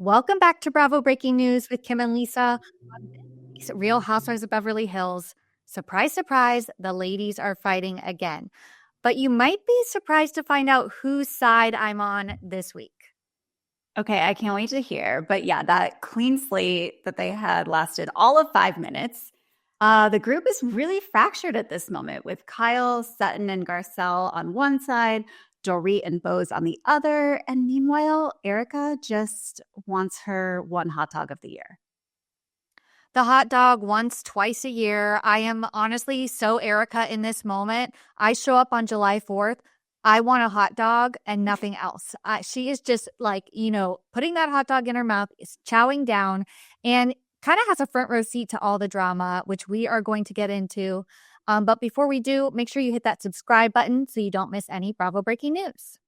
Welcome back to Bravo Breaking News with Kim and Lisa. On this week's Real Housewives of Beverly Hills, surprise, surprise, the ladies are fighting again. But you might be surprised to find out whose side I'm on this week. Okay, I can't wait to hear. But yeah, that clean slate that they had lasted all of 5 minutes. The group is really fractured at this moment with Kyle, Sutton, and Garcelle on one side, Dorit and Bose on the other. And meanwhile, Erica just wants her one hot dog of the year. The hot dog once, twice a year. I am honestly so Erica in this moment. I show up on July 4th. I want a hot dog and nothing else. She is just like, putting that hot dog in her mouth, is chowing down, and kind of has a front row seat to all the drama, which we are going to get into. But before we do, make sure you hit that subscribe button so you don't miss any Bravo breaking news.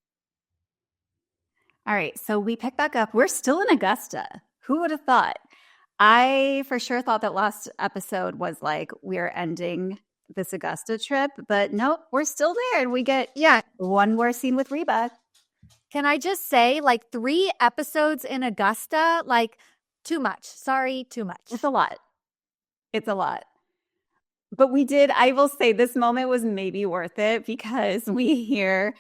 All right, so we pick back up. We're still in Augusta. Who would have thought? I for sure thought that last episode was like we're ending this Augusta trip, but nope, we're still there. And we get one more scene with Reba. Can I just say, 3 episodes in Augusta, too much. Sorry, too much. It's a lot. It's a lot. But I will say this moment was maybe worth it because we hear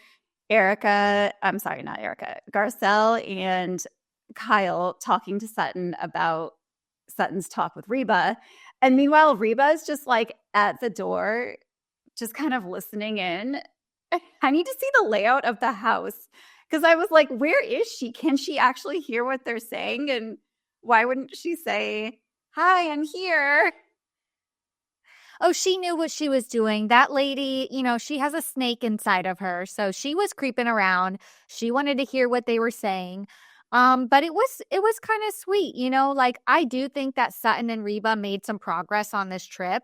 Garcelle and Kyle talking to Sutton about Sutton's talk with Reba. And meanwhile, Reba is just like at the door, just kind of listening in. I need to see the layout of the house because I was like, where is she? Can she actually hear what they're saying? And why wouldn't she say, hi, I'm here? Oh, she knew what she was doing. That lady, she has a snake inside of her. So she was creeping around. She wanted to hear what they were saying. But it was kind of sweet, I do think that Sutton and Reba made some progress on this trip.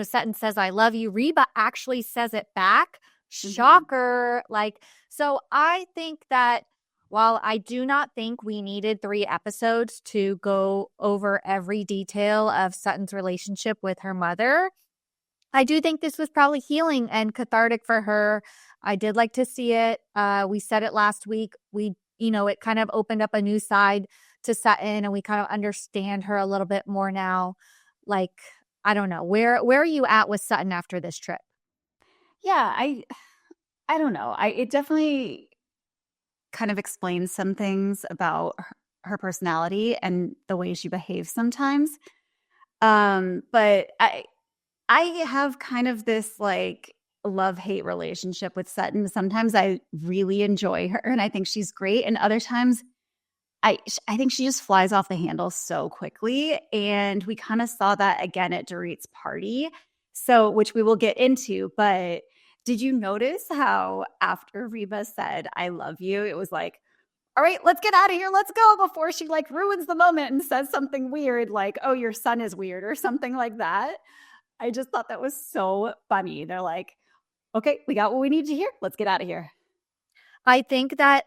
Sutton says, I love you. Reba actually says it back. Shocker. So I think that while I do not think we needed 3 episodes to go over every detail of Sutton's relationship with her mother, I do think this was probably healing and cathartic for her. I did like to see it. We said it last week. It kind of opened up a new side to Sutton and we kind of understand her a little bit more now. I don't know. Where are you at with Sutton after this trip? Yeah, I don't know. It definitely kind of explains some things about her personality and the way she behaves sometimes. But I have kind of this love-hate relationship with Sutton. Sometimes I really enjoy her and I think she's great. And other times I think she just flies off the handle so quickly. And we kind of saw that again at Dorit's party. So, which we will get into. But did you notice how after Reba said, I love you, it was like, all right, let's get out of here. Let's go before she ruins the moment and says something weird like, oh, your son is weird or something like that. I just thought that was so funny. They're like, okay, we got what we need to hear. Let's get out of here. I think that,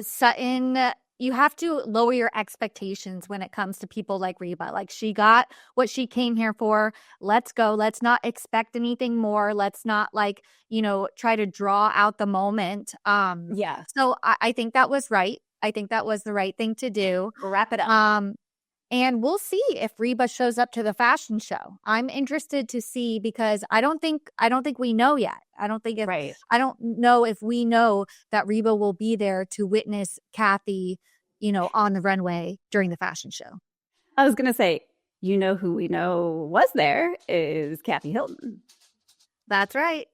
Sutton, you have to lower your expectations when it comes to people like Reba. She got what she came here for. Let's go. Let's not expect anything more. Let's not, try to draw out the moment. Yeah. So I think that was right. I think that was the right thing to do. Wrap it up. And we'll see if Reba shows up to the fashion show. I'm interested to see because I don't think we know yet. I don't know if we know that Reba will be there to witness Kathy, on the runway during the fashion show. I was going to say, who we know was there is Kathy Hilton. That's right.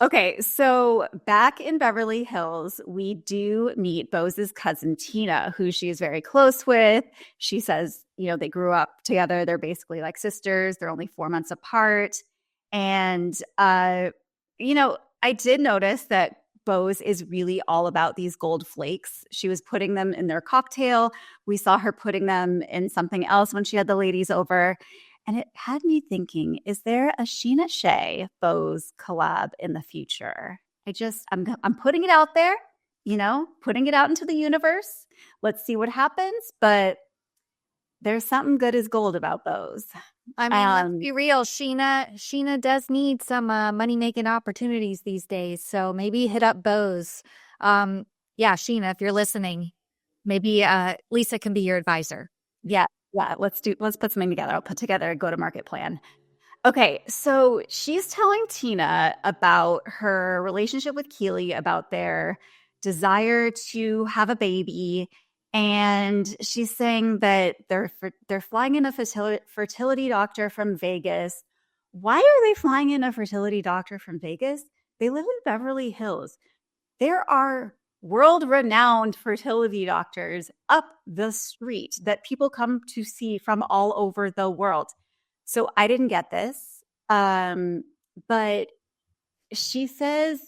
Okay, so back in Beverly Hills, we do meet Bose's cousin Tina, who she is very close with. She says, they grew up together. They're basically like sisters. They're only 4 months apart. And, I did notice that Bose is really all about these gold flakes. She was putting them in their cocktail. We saw her putting them in something else when she had the ladies over. And it had me thinking, is there a Sheena Shea Bose collab in the future? I'm putting it out there, putting it out into the universe. Let's see what happens. But there's something good as gold about Bose. I mean, let's be real. Sheena does need some money-making opportunities these days. So maybe hit up Bose. Yeah, Sheena, if you're listening, Maybe Lisa can be your advisor. Yeah, yeah. Let's put something together. I'll put together a go-to-market plan. Okay, so she's telling Tina about her relationship with Keely, about their desire to have a baby, and she's saying that they're flying in a fertility doctor from Vegas. Why are they flying in a fertility doctor from Vegas? They live in Beverly Hills. There are world-renowned fertility doctors up the street that people come to see from all over the world. So I didn't get this. But she says,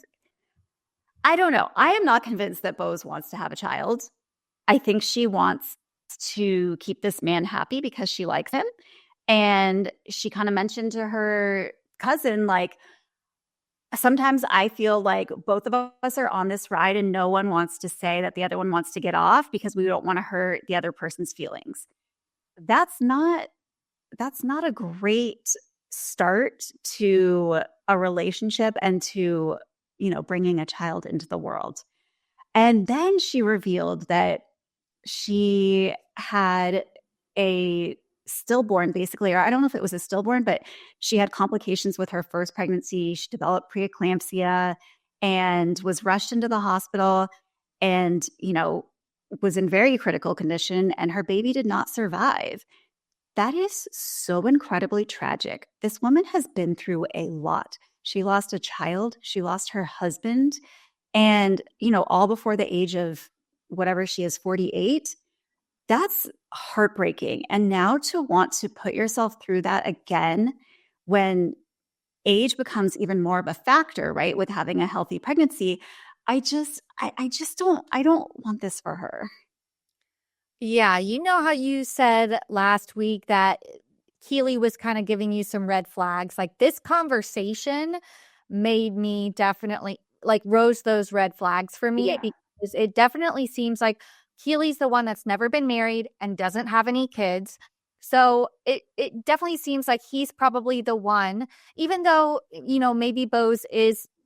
I don't know. I am not convinced that Bose wants to have a child. I think she wants to keep this man happy because she likes him. And she kind of mentioned to her cousin, like, sometimes I feel like both of us are on this ride and no one wants to say that the other one wants to get off because we don't want to hurt the other person's feelings. That's not a great start to a relationship and to, bringing a child into the world. And then she revealed that she had a stillborn, basically, or I don't know if it was a stillborn, but she had complications with her first pregnancy. She developed preeclampsia and was rushed into the hospital and, was in very critical condition, and her baby did not survive. That is so incredibly tragic. This woman has been through a lot. She lost a child, she lost her husband, and, all before the age of whatever she is, 48. That's heartbreaking. And now to want to put yourself through that again when age becomes even more of a factor, right? With having a healthy pregnancy, I don't want this for her. Yeah, you know how you said last week that Keely was kind of giving you some red flags? Like this conversation made me definitely like rose those red flags for me Yeah. because it definitely seems like Keely's the one that's never been married and doesn't have any kids. So it definitely seems like he's probably the one, even though, maybe Bose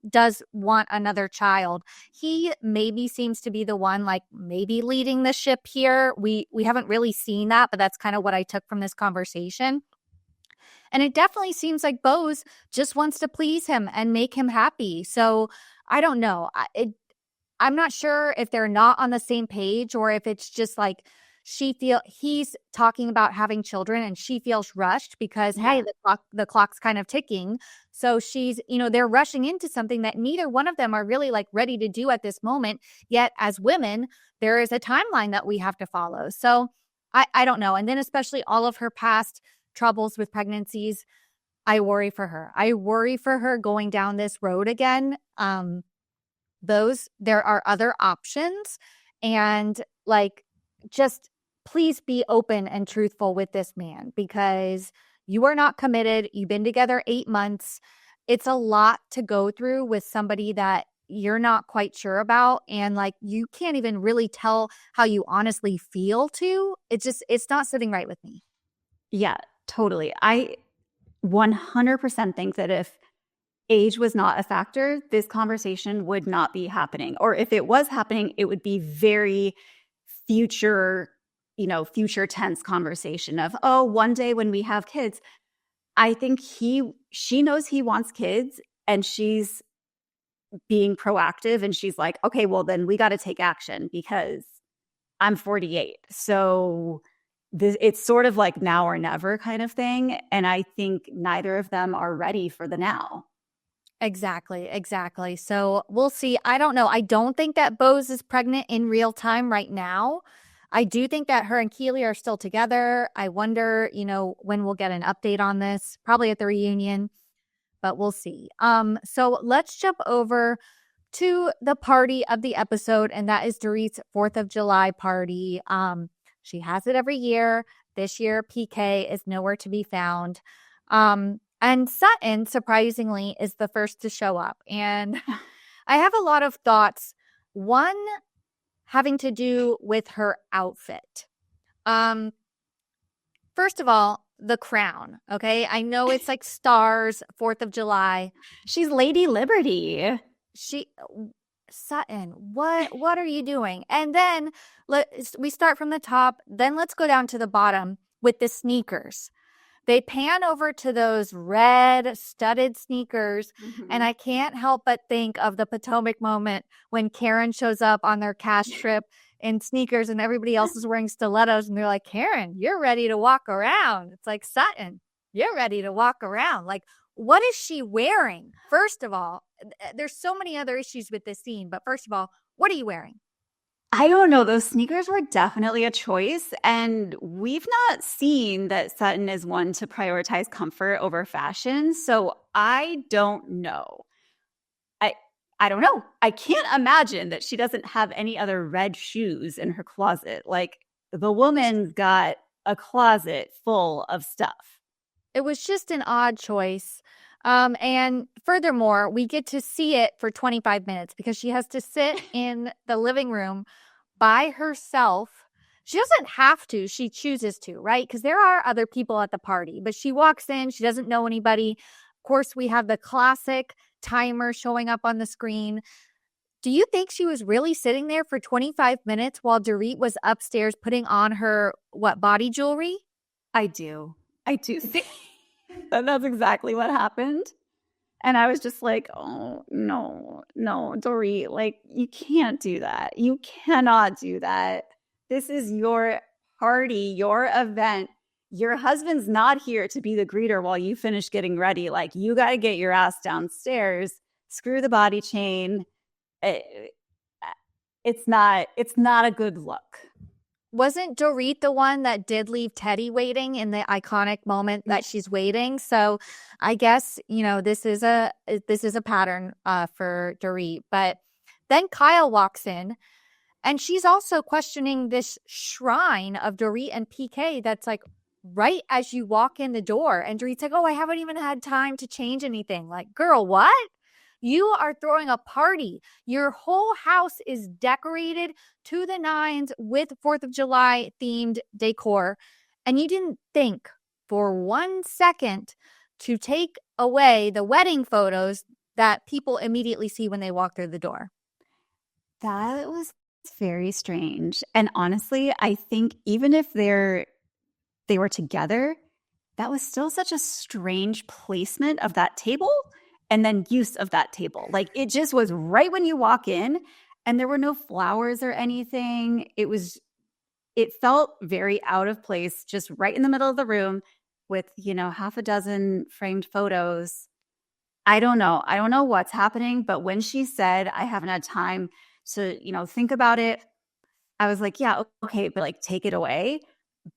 does want another child. He maybe seems to be the one like maybe leading the ship here. We haven't really seen that, but that's kind of what I took from this conversation. And it definitely seems like Bose just wants to please him and make him happy. So I don't know. I'm not sure if they're not on the same page or if it's just like he's talking about having children and she feels rushed because Yeah. hey, the clock's kind of ticking. So she's, they're rushing into something that neither one of them are really like ready to do at this moment. Yet as women, there is a timeline that we have to follow. So I don't know. And then especially all of her past troubles with pregnancies, I worry for her. I worry for her going down this road again. There are other options, and like just please be open and truthful with this man because you are not committed. You've been together 8 months. It's a lot to go through with somebody that you're not quite sure about, and like you can't even really tell how you honestly feel to. It's not sitting right with me. Yeah, totally. I 100% think that if age was not a factor, this conversation would not be happening. Or if it was happening, it would be very future, future tense conversation of, oh, one day when we have kids. I think she knows he wants kids and she's being proactive and she's like, okay, well, then we got to take action because I'm 48. So it's sort of like now or never kind of thing. And I think neither of them are ready for the now. Exactly, exactly. So we'll see. I don't know. I don't think that Bose is pregnant in real time right now. I do think that her and Keely are still together. I wonder, when we'll get an update on this, probably at the reunion, but we'll see. So let's jump over to the party of the episode, and that is Dorit's 4th of July party. She has it every year. This year, PK is nowhere to be found. And Sutton, surprisingly, is the first to show up. And I have a lot of thoughts. One having to do with her outfit. First of all, the crown. Okay. I know it's like stars, 4th of July. She's Lady Liberty. She Sutton, what are you doing? And then we start from the top, then let's go down to the bottom with the sneakers. They pan over to those red studded sneakers, and I can't help but think of the Potomac moment when Karen shows up on their cash trip in sneakers and everybody else is wearing stilettos, and they're like, Karen, you're ready to walk around. It's like, Sutton, you're ready to walk around. Like, what is she wearing? First of all, there's so many other issues with this scene, but first of all, what are you wearing? I don't know. Those sneakers were definitely a choice. And we've not seen that Sutton is one to prioritize comfort over fashion. So I don't know. I I don't know. I can't imagine that she doesn't have any other red shoes in her closet. Like the woman's got a closet full of stuff. It was just an odd choice. And furthermore, we get to see it for 25 minutes because she has to sit in the living room by herself. She doesn't have to, she chooses to, right? Because there are other people at the party, but she walks in, she doesn't know anybody. Of course, we have the classic timer showing up on the screen. Do you think she was really sitting there for 25 minutes while Dorit was upstairs putting on her, body jewelry? I do. I do think that's exactly what happened. And I was just like, oh, no, no, Dorit, like, you can't do that. You cannot do that. This is your party, your event. Your husband's not here to be the greeter while you finish getting ready. Like, you got to get your ass downstairs, screw the body chain. It's not a good look. Wasn't Dorit the one that did leave Teddy waiting in the iconic moment that she's waiting? So I guess, this is a pattern for Dorit. But then Kyle walks in and she's also questioning this shrine of Dorit and PK that's like right as you walk in the door. And Dorit's like, oh, I haven't even had time to change anything. Like, girl, what? You are throwing a party. Your whole house is decorated to the nines with 4th of July themed decor. And you didn't think for 1 second to take away the wedding photos that people immediately see when they walk through the door. That was very strange. And honestly, I think even if they were together, that was still such a strange placement of that table and then use of that table. Like, it just was right when you walk in and there were no flowers or anything. It felt very out of place, just right in the middle of the room with, half a dozen framed photos. I don't know. I don't know what's happening, but when she said, I haven't had time to, think about it, I was like, yeah, okay, but like, take it away.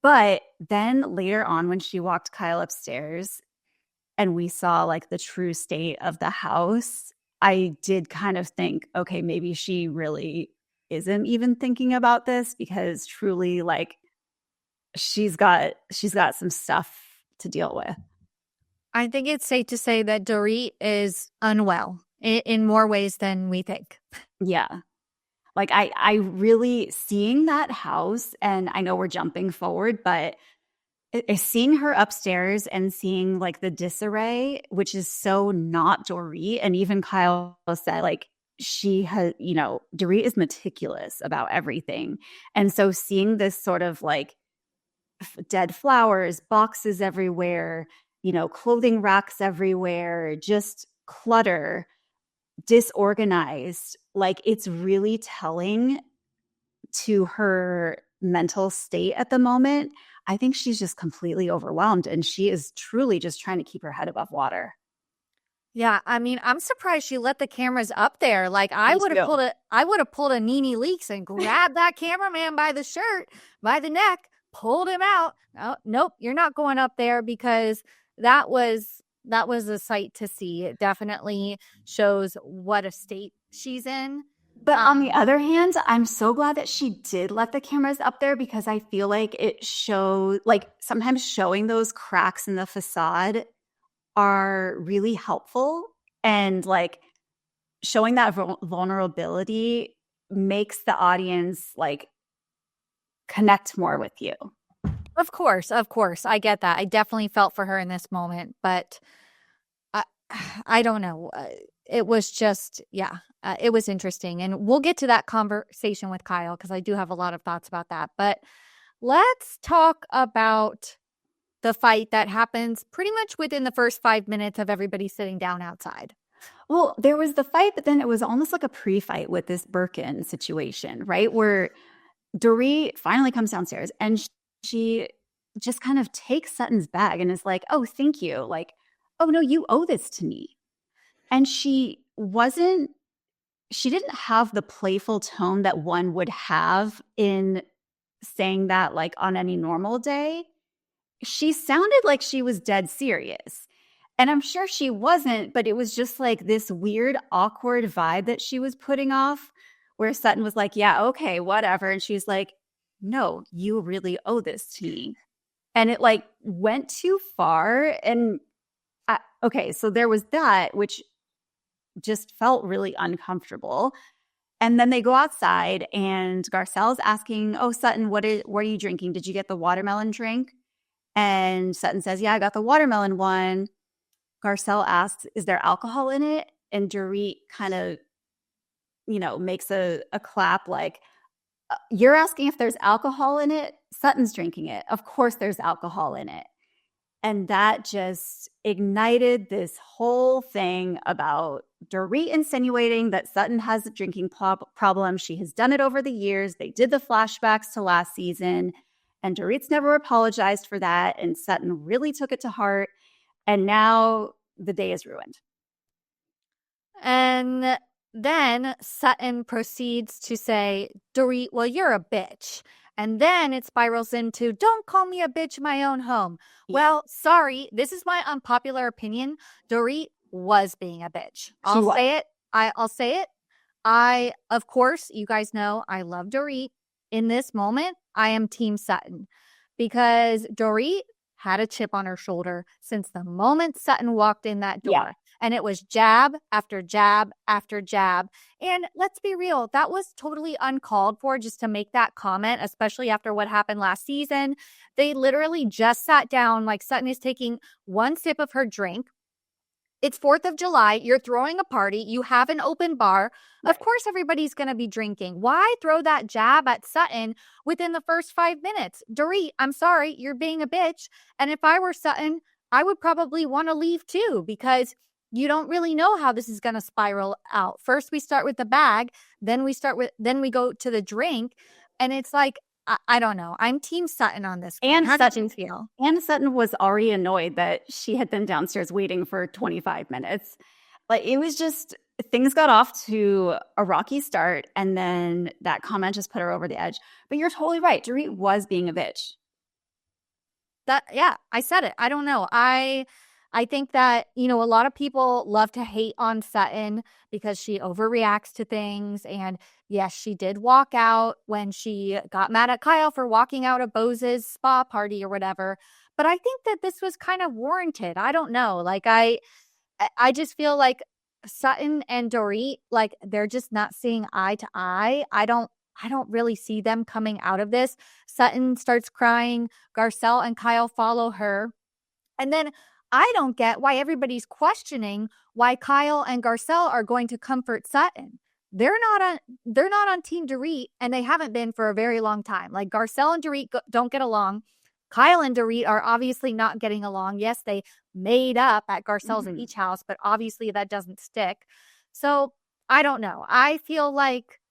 But then later on, when she walked Kyle upstairs and we saw like the true state of the house, I did kind of think, okay, maybe she really isn't even thinking about this, because truly, like, she's got some stuff to deal with. I think it's safe to say that Dorit is unwell in more ways than we think. Yeah. Like, I really, seeing that house, and I know we're jumping forward, but seeing her upstairs and seeing like the disarray, which is so not Dorit. And even Kyle said, like, she has, Dorit is meticulous about everything. And so seeing this sort of like dead flowers, boxes everywhere, clothing racks everywhere, just clutter, disorganized, like, it's really telling to her mental state at the moment. I think she's just completely overwhelmed, and she is truly just trying to keep her head above water. Yeah, I mean, I'm surprised she let the cameras up there. Like, I would have pulled a Nene Leakes and grabbed that cameraman by the shirt, by the neck, pulled him out. Oh, nope, you're not going up there, because that was a sight to see. It definitely shows what a state she's in. But on the other hand, I'm so glad that she did let the cameras up there, because I feel like it shows, like, sometimes showing those cracks in the facade are really helpful, and like showing that vulnerability makes the audience like connect more with you. Of course. I get that. I definitely felt for her in this moment, but I don't know. It was just, yeah, it was interesting. And we'll get to that conversation with Kyle because I do have a lot of thoughts about that. But let's talk about the fight that happens pretty much within the first 5 minutes of everybody sitting down outside. Well, there was the fight, but then it was almost like a pre-fight with this Birkin situation, right? Where Dorit finally comes downstairs and she just kind of takes Sutton's bag and is like, "Oh, thank you." Like, "Oh no, you owe this to me." And she didn't have the playful tone that one would have in saying that like on any normal day. She sounded like she was dead serious. And I'm sure she wasn't, but it was just like this weird, awkward vibe that she was putting off where Sutton was like, "Yeah, okay, whatever." And she's like, "No, you really owe this to me." And it like went too far. And okay, so there was that, which just felt really uncomfortable. And then they go outside and Garcelle's asking, "Oh, Sutton, what are you drinking? Did you get the watermelon drink?" And Sutton says, "Yeah, I got the watermelon one." Garcelle asks, "Is there alcohol in it?" And Dorit kind of, makes a clap like, "You're asking if there's alcohol in it? Sutton's drinking it. Of course there's alcohol in it." And that just ignited this whole thing about Dorit insinuating that Sutton has a drinking problem. She has done it over the years. They did the flashbacks to last season, and Dorit's never apologized for that. And Sutton really took it to heart. And now the day is ruined. And then Sutton proceeds to say, "Dorit, well, you're a bitch." And then it spirals into, "Don't call me a bitch in my own home." Well, sorry, this is my unpopular opinion. Dorit was being a bitch. I'll say it. I'll say it. Of course, you guys know I love Dorit. In this moment, I am Team Sutton because Dorit had a chip on her shoulder since the moment Sutton walked in that door. Yeah. And it was jab after jab after jab. And let's be real, that was totally uncalled for just to make that comment, especially after what happened last season. They literally just sat down, like Sutton is taking one sip of her drink. It's 4th of July. You're throwing a party. You have an open bar. Right. Of course, everybody's going to be drinking. Why throw that jab at Sutton within the first 5 minutes? Dorit, I'm sorry, you're being a bitch. And if I were Sutton, I would probably want to leave too because you don't really know how this is going to spiral out. First, we start with the bag, then we go to the drink, and it's like, I don't know. I'm Team Sutton on this one. How did you feel? And Sutton was already annoyed that she had been downstairs waiting for 25 minutes. Like, it was just, things got off to a rocky start, and then that comment just put her over the edge. But you're totally right. Dorit was being a bitch. Yeah, I said it. I don't know. I think that, a lot of people love to hate on Sutton because she overreacts to things. And yes, she did walk out when she got mad at Kyle for walking out of Bose's spa party or whatever. But I think that this was kind of warranted. I don't know. Like, I just feel like Sutton and Dorit, like, they're just not seeing eye to eye. I don't really see them coming out of this. Sutton starts crying. Garcelle and Kyle follow her. And then I don't get why everybody's questioning why Kyle and Garcelle are going to comfort Sutton. They're not on Team Dorit, and they haven't been for a very long time. Like, Garcelle and Dorit don't get along. Kyle and Dorit are obviously not getting along. Yes, they made up at Garcelle's beach house, but obviously that doesn't stick. So I don't know. I feel like,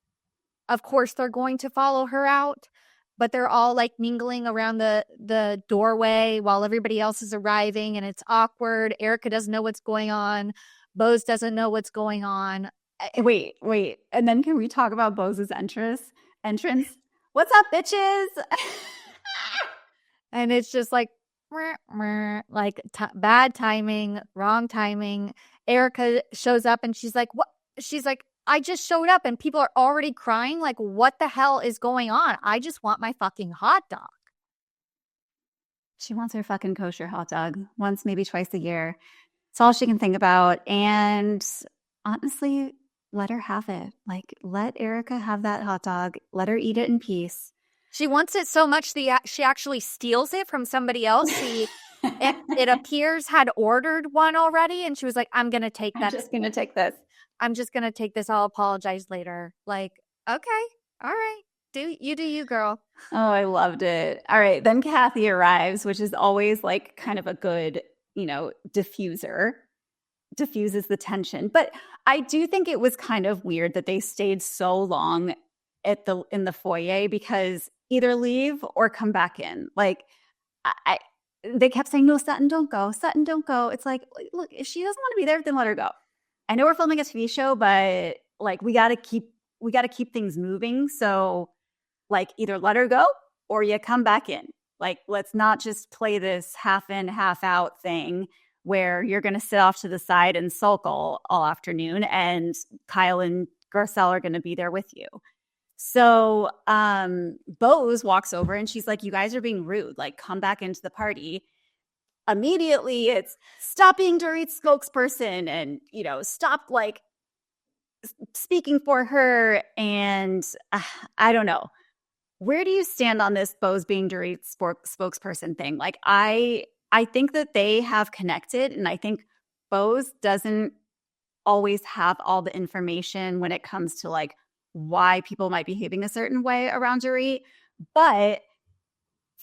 of course, they're going to follow her out, but they're all like mingling around the doorway while everybody else is arriving, and it's awkward. Erica doesn't know what's going on. Bose doesn't know what's going on. Wait. And then can we talk about Bose's entrance? What's up, bitches? And it's just like, bad timing, wrong timing. Erica shows up and she's like, what? She's like, I just showed up and people are already crying. Like, what the hell is going on? I just want my fucking hot dog. She wants her fucking kosher hot dog once, maybe twice a year. It's all she can think about. And honestly, let her have it. Like, let Erica have that hot dog. Let her eat it in peace. She wants it so much she actually steals it from somebody else. it appears had ordered one already, and she was like, I'm gonna take I'm that. just going to take this. I'm just gonna take this. I'll apologize later. Like, okay, all right. Do you, girl. Oh, I loved it. All right. Then Kathy arrives, which is always like kind of a good, diffuser, diffuses the tension. But I do think it was kind of weird that they stayed so long in the foyer because either leave or come back in. Like I they kept saying, no, Sutton, don't go. Sutton, don't go. It's like, look, if she doesn't want to be there, then let her go. I know we're filming a TV show, but like we gotta keep things moving. So like either let her go or you come back in. Like, let's not just play this half in, half out thing where you're going to sit off to the side and sulk all afternoon and Kyle and Garcelle are going to be there with you. So Bose walks over and she's like, you guys are being rude. Like, come back into the party. Immediately, it's stop being Dorit's spokesperson and, stop like speaking for her. And I don't know. Where do you stand on this Bose being Dorit's spokesperson thing? Like, I think that they have connected, and I think Bose doesn't always have all the information when it comes to like why people might be behaving a certain way around Dorit. But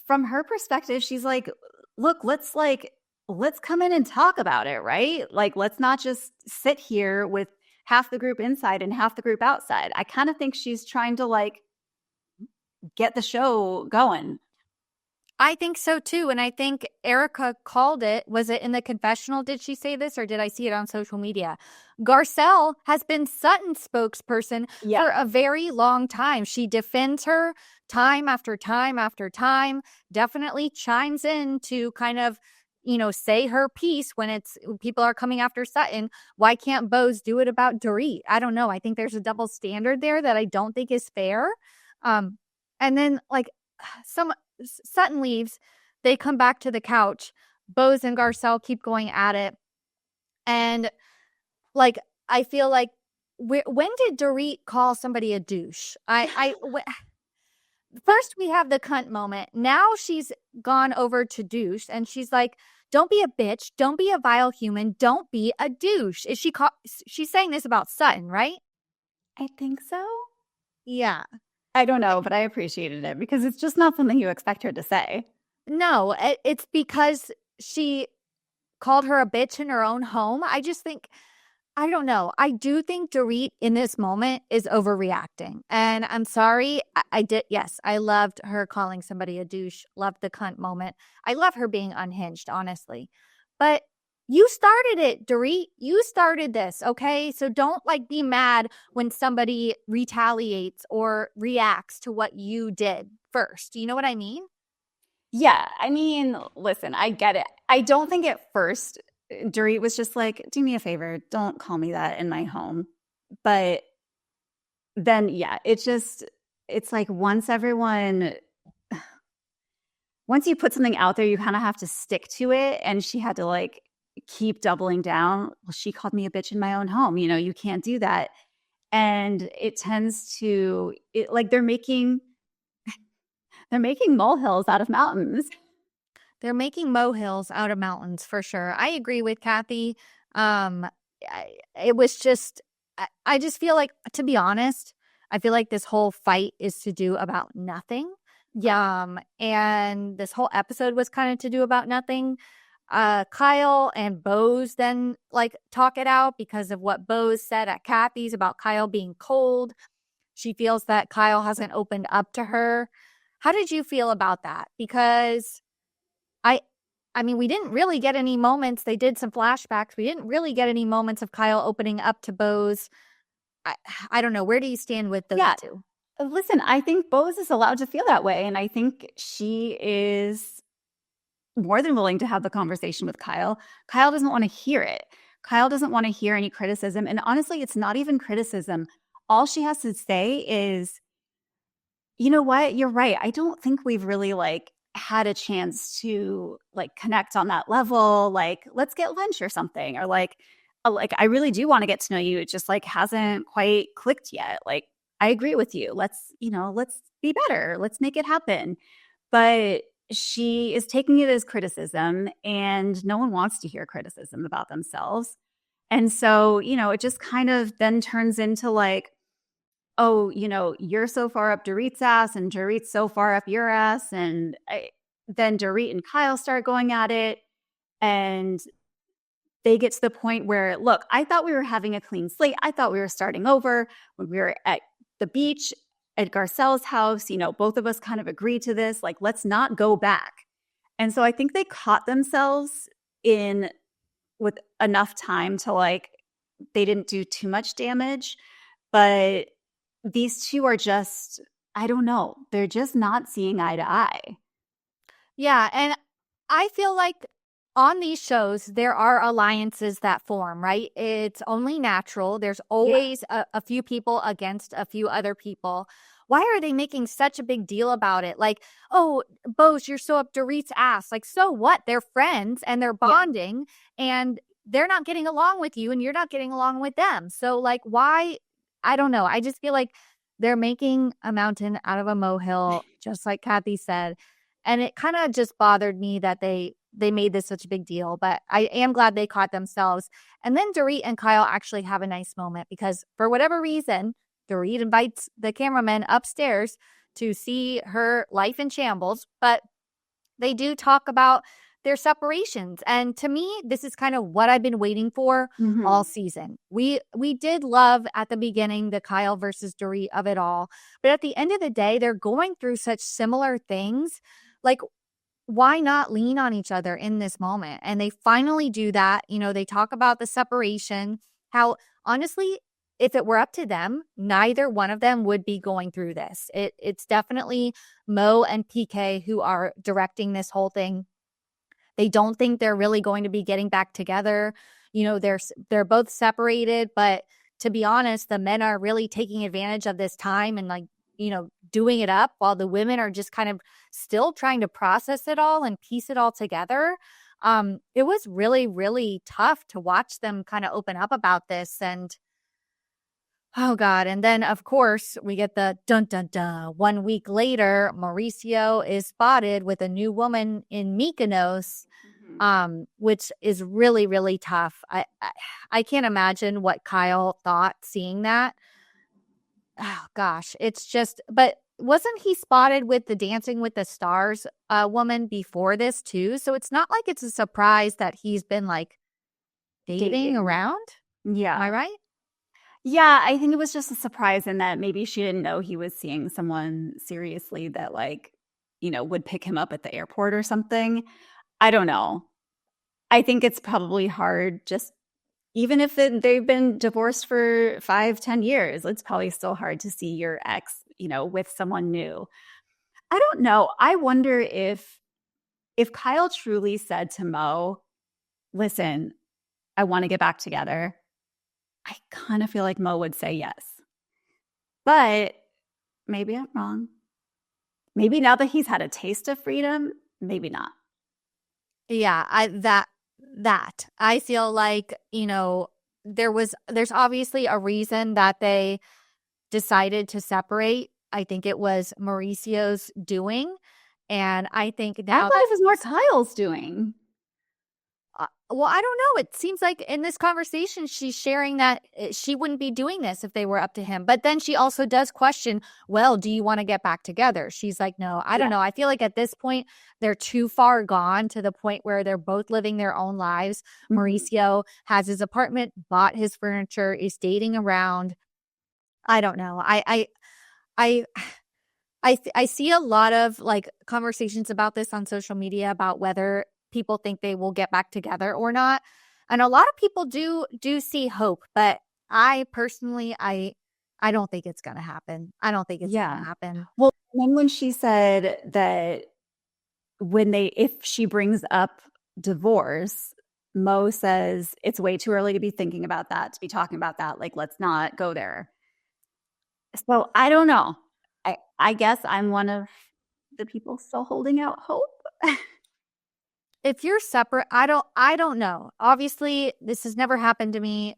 from her perspective, she's like, look, let's come in and talk about it, right? Like, let's not just sit here with half the group inside and half the group outside. I kind of think she's trying to like get the show going. I think so too. And I think Erica called it. Was it in the confessional? Did she say this or did I see it on social media? Garcelle has been Sutton's spokesperson for a very long time. She defends her time after time after time, definitely chimes in to kind of, say her piece when people are coming after Sutton. Why can't Bose do it about Dorit? I don't know. I think there's a double standard there that I don't think is fair. And then like Sutton leaves, they come back to the couch. Bose and Garcelle keep going at it. And like, I feel like, when did Dorit call somebody a douche? First we have the cunt moment. Now she's gone over to douche and she's like, don't be a bitch. Don't be a vile human. Don't be a douche. She's saying this about Sutton, right? I think so. Yeah. I don't know, but I appreciated it because it's just not something you expect her to say. No, it's because she called her a bitch in her own home. I just think, I don't know. I do think Dorit in this moment is overreacting. And I'm sorry. I did. Yes, I loved her calling somebody a douche. Loved the cunt moment. I love her being unhinged, honestly. But you started it, Dorit. You started this, okay? So don't like be mad when somebody retaliates or reacts to what you did first. You know what I mean? Yeah, I mean, listen, I get it. I don't think at first Dorit was just like, do me a favor, don't call me that in my home. But then, yeah, it's like once you put something out there, you kind of have to stick to it. And she had to like keep doubling down. Well, she called me a bitch in my own home. You can't do that. And it tends to, like they're making molehills out of mountains. They're making molehills out of mountains for sure. I agree with Kathy. It was just, I just feel like, to be honest, I feel like this whole fight is to do about nothing. And this whole episode was kind of to do about nothing. Kyle and Bose then like talk it out because of what Bose said at Kathy's about Kyle being cold. She feels that Kyle hasn't opened up to her. How did you feel about that? Because I mean, we didn't really get any moments. They did some flashbacks. We didn't really get any moments of Kyle opening up to Bose. I don't know. Where do you stand with those two? Listen, I think Bose is allowed to feel that way. And I think she is more than willing to have the conversation with Kyle. Kyle doesn't want to hear it. Kyle doesn't want to hear any criticism. And honestly, it's not even criticism. All she has to say is, you know what? You're right. I don't think we've really like had a chance to like connect on that level. Like, let's get lunch or something. Or like I really do want to get to know you. It just like hasn't quite clicked yet. I agree with you. Let's be better. Let's make it happen. But she is taking it as criticism, and no one wants to hear criticism about themselves. And so, it just kind of then turns into like, oh, you're so far up Dorit's ass and Dorit's so far up your ass. And then Dorit and Kyle start going at it. And they get to the point where, look, I thought we were having a clean slate. I thought we were starting over when we were at the beach at Garcelle's house. Both of us kind of agreed to this. Like, let's not go back. And so I think they caught themselves in with enough time to like, they didn't do too much damage. But these two are just, I don't know, they're just not seeing eye to eye. Yeah, and I feel like on these shows, there are alliances that form, right? It's only natural. There's Yeah. always a few people against a few other people. Why are they making such a big deal about it? Like, oh, Bose, you're so up Dorit's ass. Like, so what? They're friends and they're Yeah. bonding and they're not getting along with you and you're not getting along with them. So, like, why? I don't know. I just feel like they're making a mountain out of a molehill, just like Kathy said. And it kind of just bothered me that they made this such a big deal, but I am glad they caught themselves. And then Dorit and Kyle actually have a nice moment because for whatever reason, Dorit invites the cameraman upstairs to see her life in shambles, but they do talk about their separations. And to me, this is kind of what I've been waiting for all season. We did love at the beginning the Kyle versus Dorit of it all, but at the end of the day, they're going through such similar things. Like, why not lean on each other in this moment? And they finally do that. They talk about the separation, how honestly, if it were up to them, neither one of them would be going through this. It's definitely Mo and PK who are directing this whole thing. They don't think they're really going to be getting back together. They're both separated, but to be honest, the men are really taking advantage of this time and like, doing it up while the women are just kind of still trying to process it all and piece it all together. It was really, really tough to watch them kind of open up about this. And oh God. And then of course we get the dun dun dun. 1 week later, Mauricio is spotted with a new woman in Mykonos, which is really, really tough. I can't imagine what Kyle thought seeing that. Oh gosh, it's just, but wasn't he spotted with the Dancing with the Stars woman before this too? So it's not like it's a surprise that he's been like dating around. Yeah. Am I right? Yeah, I think it was just a surprise in that maybe she didn't know he was seeing someone seriously that like, would pick him up at the airport or something. I don't know. I think it's probably hard just even if they've been divorced for 5-10 years, it's probably still hard to see your ex, with someone new. I don't know. I wonder if Kyle truly said to Mo, listen, I want to get back together. I kind of feel like Mo would say yes. But maybe I'm wrong. Maybe now that he's had a taste of freedom, maybe not. Yeah, I feel like, there's obviously a reason that they decided to separate. I think it was Mauricio's doing. And I think I now thought it was more Kyle's doing. well, I don't know. It seems like in this conversation, she's sharing that she wouldn't be doing this if they were up to him. But then she also does question, well, do you want to get back together? She's like, no, I don't know. I feel like at this point, they're too far gone to the point where they're both living their own lives. Mauricio has his apartment, bought his furniture, is dating around. I don't know. I see a lot of like conversations about this on social media about whether people think they will get back together or not. And a lot of people do see hope, but I personally, I don't think it's going to happen. I don't think it's going to happen. Well, then when she said that if she brings up divorce, Mo says it's way too early to be thinking about that, to be talking about that. Like, let's not go there. So I don't know. I guess I'm one of the people still holding out hope. If you're separate, I don't know. Obviously, this has never happened to me,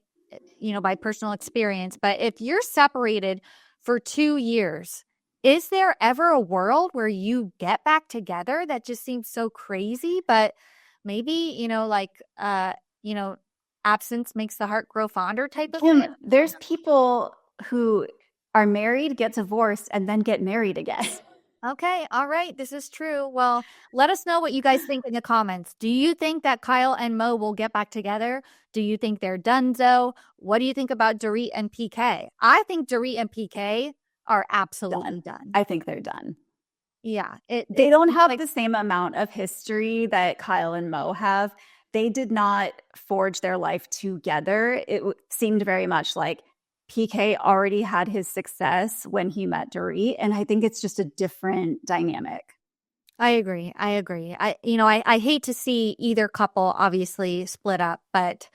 by personal experience, but if you're separated for 2 years is there ever a world where you get back together? That just seems so crazy, but maybe, you know, absence makes the heart grow fonder type of Kim, thing. there's people who are married, get divorced, and then get married again. Okay, all right, this is true. Well, let us know what you guys think in the comments. Do you think that Kyle and Mo will get back together? Do you think they're donezo? What do you think about Dorit and PK? I think Dorit and PK are absolutely Done. done. I think they're done. Yeah, They it don't seems have like the same amount of history that Kyle and Mo have. They did not forge their life together. It seemed very much like PK already had his success when he met Dorit, and I think it's just a different dynamic. I agree. I agree. I hate to see either couple obviously split up, but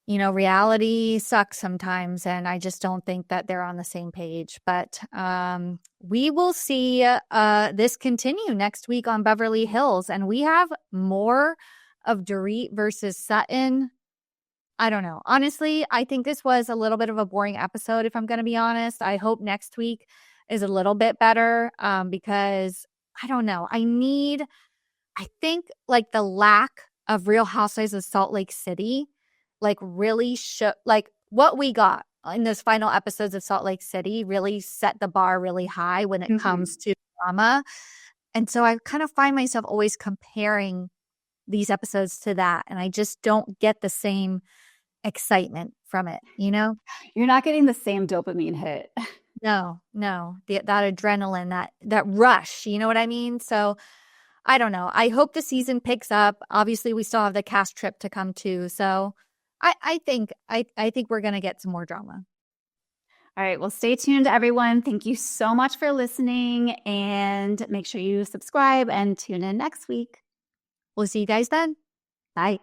reality sucks sometimes, and I just don't think that they're on the same page. But we will see this continue next week on Beverly Hills, and we have more of Dorit versus Sutton. I don't know. Honestly, I think this was a little bit of a boring episode, if I'm going to be honest. I hope next week is a little bit better because I don't know. I think like the lack of Real Housewives of Salt Lake City, like really like what we got in those final episodes of Salt Lake City really set the bar really high when it Mhm. comes to drama. And so I kind of find myself always comparing these episodes to that. And I just don't get the same excitement from it, you know? You're not getting the same dopamine hit. No, no. That adrenaline, that rush, you know what I mean? So I don't know. I hope the season picks up. Obviously, we still have the cast trip to come too. So I think we're gonna get some more drama. All right. Well, stay tuned, everyone. Thank you so much for listening. And make sure you subscribe and tune in next week. We'll see you guys then. Bye.